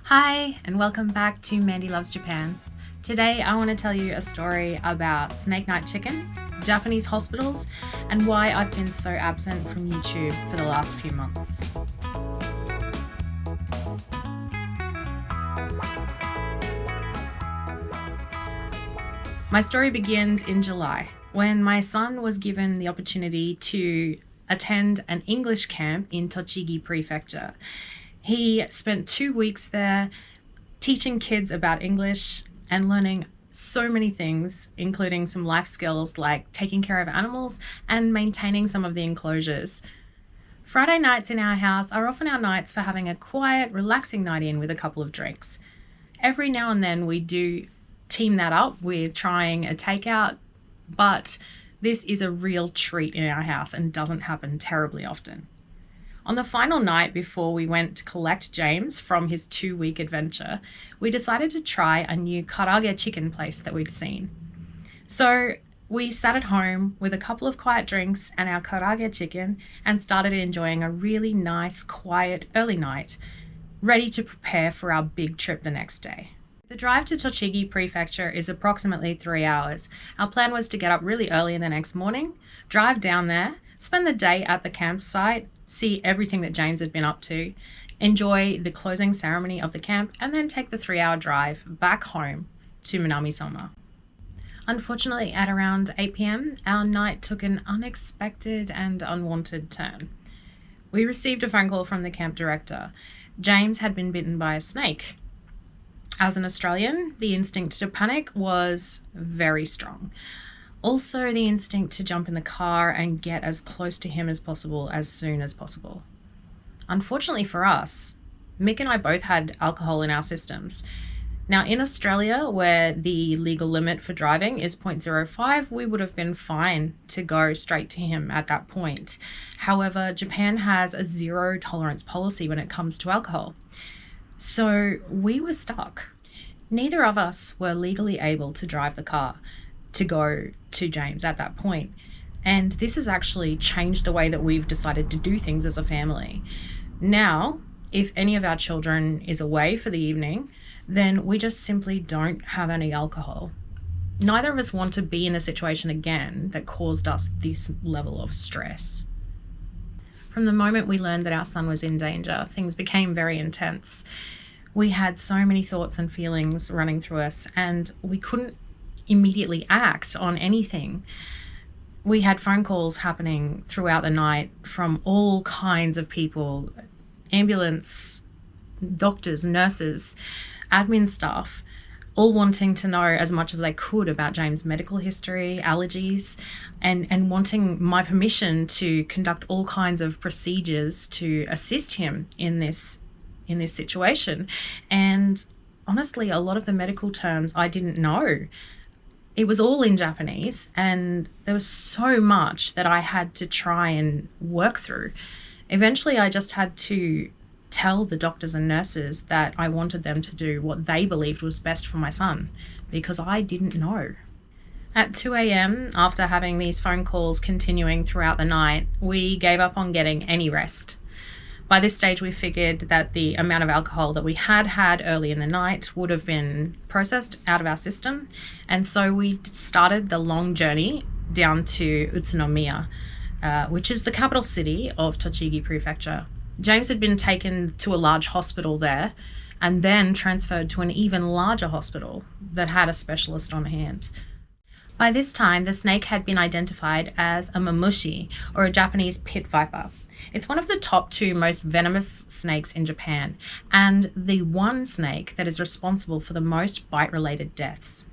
Hi, and welcome back to Mandy Loves Japan. Today I want to tell you a story about snake night chicken, Japanese hospitals, and why I've been so absent from YouTube for the last few months. My story begins in July, when my son was given the opportunity to attend an English camp in Tochigi Prefecture. He spent 2 weeks there teaching kids about English and learning so many things, including some life skills like taking care of animals and maintaining some of the enclosures. Friday nights in our house are often our nights for having a quiet, relaxing night in with a couple of drinks. Every now and then we do team that up with trying a takeout, but this is a real treat in our house and doesn't happen terribly often. On the final night before we went to collect James from his 2-week adventure, we decided to try a new Karaage chicken place that we'd seen. So we sat at home with a couple of quiet drinks and our Karaage chicken and started enjoying a really nice, quiet early night, ready to prepare for our big trip the next day. The drive to Tochigi Prefecture is approximately 3 hours. Our plan was to get up really early the next morning, drive down there, spend the day at the campsite, see everything that James had been up to, enjoy the closing ceremony of the camp, and then take the 3-hour drive back home to Minamisoma. Unfortunately, at around 8 p.m, our night took an unexpected and unwanted turn. We received a phone call from the camp director. James had been bitten by a snake. As an Australian, the instinct to panic was very strong. Also, the instinct to jump in the car and get as close to him as possible as soon as possible. Unfortunately for us, Mick and I both had alcohol in our systems. Now, in Australia, where the legal limit for driving is 0.05, we would have been fine to go straight to him at that point. However, Japan has a zero tolerance policy when it comes to alcohol. So we were stuck. Neither of us were legally able to drive the car to go to James at that point. And this has actually changed the way that we've decided to do things as a family. Now, if any of our children is away for the evening, then we just simply don't have any alcohol. Neither of us want to be in a situation again that caused us this level of stress. From the moment we learned that our son was in danger, things became very intense. We had so many thoughts and feelings running through us, and we couldn't immediately act on anything. We had phone calls happening throughout the night from all kinds of people, ambulance, doctors, nurses, admin staff, all wanting to know as much as they could about James' medical history, allergies, and wanting my permission to conduct all kinds of procedures to assist him in this situation. And honestly, a lot of the medical terms I didn't know. It was all in Japanese, and there was so much that I had to try and work through. Eventually, I just had to tell the doctors and nurses that I wanted them to do what they believed was best for my son, because I didn't know. At 2 a.m, after having these phone calls continuing throughout the night, we gave up on getting any rest. By this stage, we figured that the amount of alcohol that we had early in the night would have been processed out of our system, and so we started the long journey down to Utsunomiya, which is the capital city of Tochigi Prefecture. James had been taken to a large hospital there and then transferred to an even larger hospital that had a specialist on hand. By this time, the snake had been identified as a mamushi, or a Japanese pit viper. It's one of the top 2 most venomous snakes in Japan, and the one snake that is responsible for the most bite-related deaths.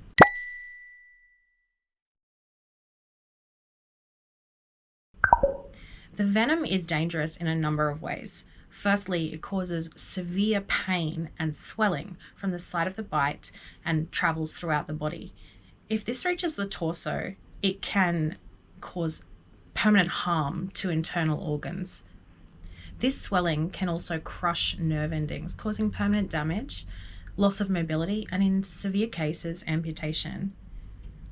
The venom is dangerous in a number of ways. Firstly, it causes severe pain and swelling from the site of the bite and travels throughout the body. If this reaches the torso, it can cause permanent harm to internal organs. This swelling can also crush nerve endings, causing permanent damage, loss of mobility, and in severe cases, amputation.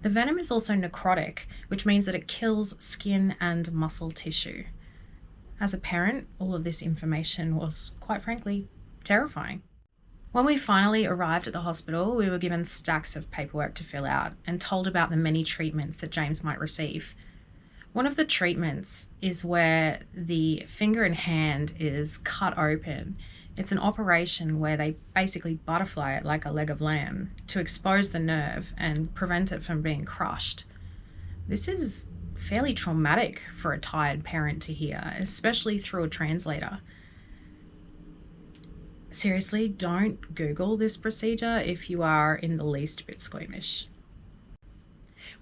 The venom is also necrotic, which means that it kills skin and muscle tissue. As a parent, all of this information was, quite frankly, terrifying. When we finally arrived at the hospital, we were given stacks of paperwork to fill out and told about the many treatments that James might receive. One of the treatments is where the finger and hand is cut open. It's an operation where they basically butterfly it like a leg of lamb to expose the nerve and prevent it from being crushed. This is fairly traumatic for a tired parent to hear, especially through a translator. Seriously, don't Google this procedure if you are in the least bit squeamish.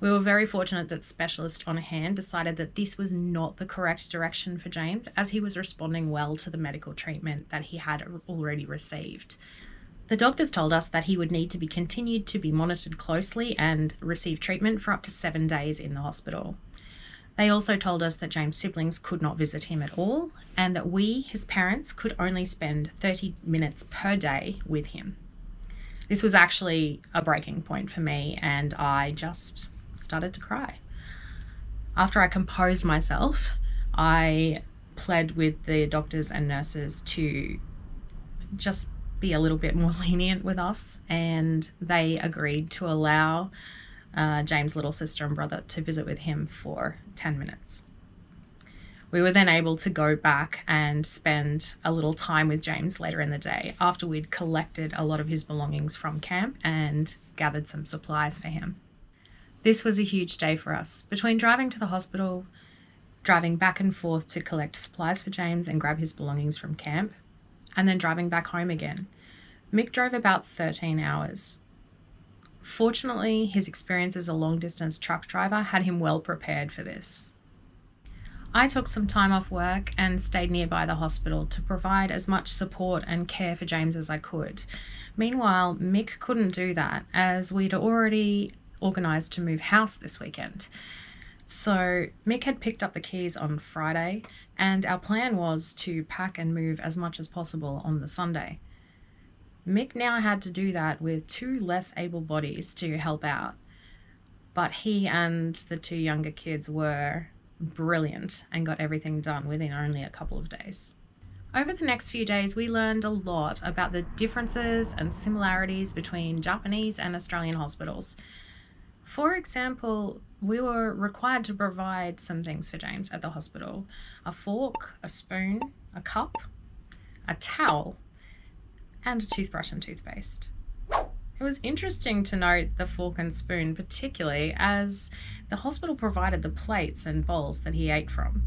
We were very fortunate that specialist on hand decided that this was not the correct direction for James, as he was responding well to the medical treatment that he had already received. The doctors told us that he would need to be continued to be monitored closely and receive treatment for up to 7 days in the hospital. They also told us that James' siblings could not visit him at all, and that we, his parents, could only spend 30 minutes per day with him. This was actually a breaking point for me, and I just started to cry. After I composed myself, I pled with the doctors and nurses to just be a little bit more lenient with us, and they agreed to allow James' little sister and brother to visit with him for 10 minutes. We were then able to go back and spend a little time with James later in the day after we'd collected a lot of his belongings from camp and gathered some supplies for him. This was a huge day for us. Between driving to the hospital, driving back and forth to collect supplies for James and grab his belongings from camp, and then driving back home again, Mick drove about 13 hours. Fortunately, his experience as a long-distance truck driver had him well prepared for this. I took some time off work and stayed nearby the hospital to provide as much support and care for James as I could. Meanwhile, Mick couldn't do that, as we'd already organised to move house this weekend. So Mick had picked up the keys on Friday, and our plan was to pack and move as much as possible on the Sunday. Mick now had to do that with 2 less able bodies to help out, but he and the 2 younger kids were brilliant and got everything done within only a couple of days. Over the next few days, we learned a lot about the differences and similarities between Japanese and Australian hospitals. For example, we were required to provide some things for James at the hospital: a fork, a spoon, a cup, a towel, and a toothbrush and toothpaste. It was interesting to note the fork and spoon particularly, as the hospital provided the plates and bowls that he ate from.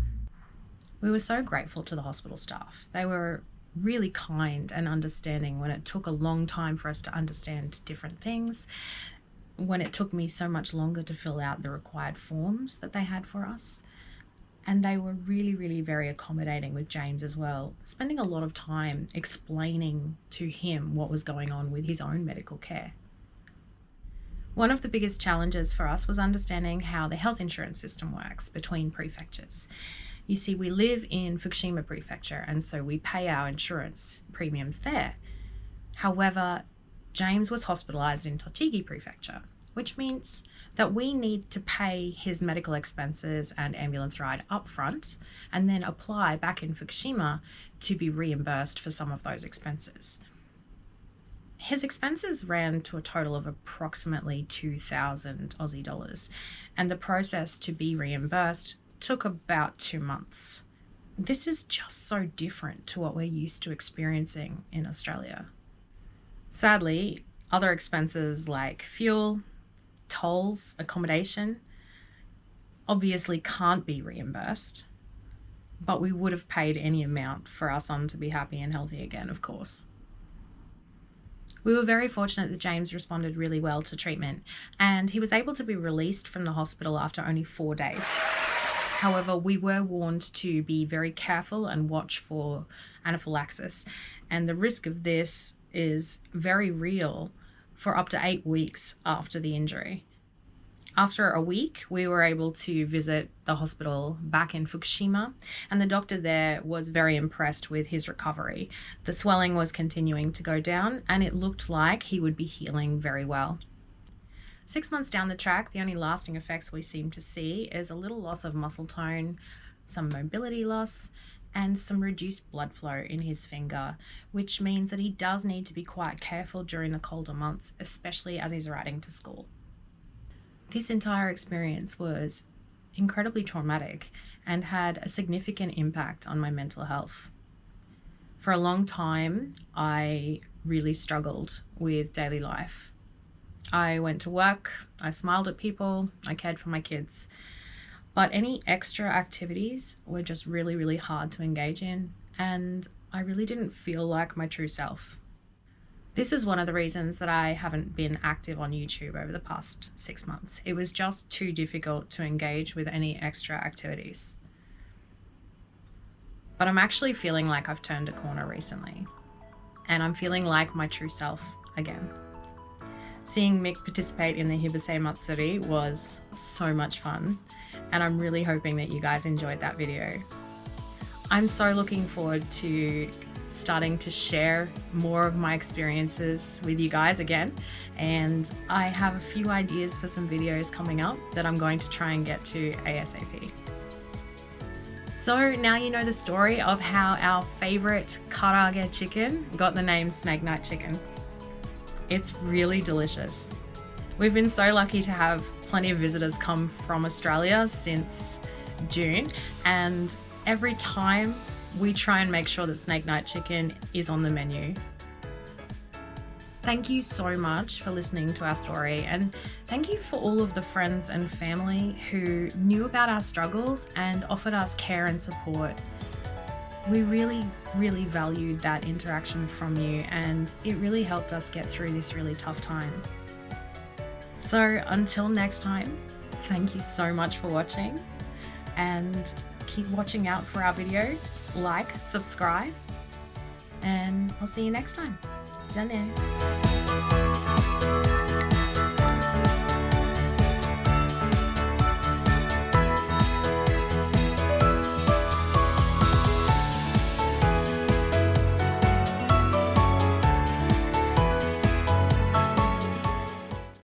We were so grateful to the hospital staff. They were really kind and understanding when it took a long time for us to understand different things, when it took me so much longer to fill out the required forms that they had for us. And they were really, really very accommodating with James as well, spending a lot of time explaining to him what was going on with his own medical care. One of the biggest challenges for us was understanding how the health insurance system works between prefectures. You see, we live in Fukushima Prefecture, and so we pay our insurance premiums there. However, James was hospitalised in Tochigi Prefecture, which means that we need to pay his medical expenses and ambulance ride up front, and then apply back in Fukushima to be reimbursed for some of those expenses. His expenses ran to a total of approximately 2,000 Aussie dollars, and the process to be reimbursed took about 2 months. This is just so different to what we're used to experiencing in Australia. Sadly, other expenses like fuel, tolls, accommodation, obviously can't be reimbursed, but we would have paid any amount for our son to be happy and healthy again, of course. We were very fortunate that James responded really well to treatment, and he was able to be released from the hospital after only 4 days. However, we were warned to be very careful and watch for anaphylaxis, and the risk of this is very real for up to 8 weeks after the injury. After a week, we were able to visit the hospital back in Fukushima, and the doctor there was very impressed with his recovery. The swelling was continuing to go down, and it looked like he would be healing very well. 6 months down the track, the only lasting effects we seem to see is a little loss of muscle tone, some mobility loss, and some reduced blood flow in his finger, which means that he does need to be quite careful during the colder months, especially as he's riding to school. This entire experience was incredibly traumatic and had a significant impact on my mental health. For a long time, I really struggled with daily life. I went to work, I smiled at people, I cared for my kids, but any extra activities were just really, really hard to engage in, and I really didn't feel like my true self. This is one of the reasons that I haven't been active on YouTube over the past 6 months. It was just too difficult to engage with any extra activities. But I'm actually feeling like I've turned a corner recently, and I'm feeling like my true self again. Seeing Mick participate in the Hibisei Matsuri was so much fun, and I'm really hoping that you guys enjoyed that video. I'm so looking forward to starting to share more of my experiences with you guys again, and I have a few ideas for some videos coming up that I'm going to try and get to ASAP. So now you know the story of how our favourite Karaage chicken got the name Snake Night Chicken. It's really delicious. We've been so lucky to have plenty of visitors come from Australia since June, and every time we try and make sure that Snake Night Chicken is on the menu. Thank you so much for listening to our story, and thank you for all of the friends and family who knew about our struggles and offered us care and support. We really, really valued that interaction from you, and it really helped us get through this really tough time. So until next time, thank you so much for watching, and keep watching out for our videos, like, subscribe, and I'll see you next time. じゃあね。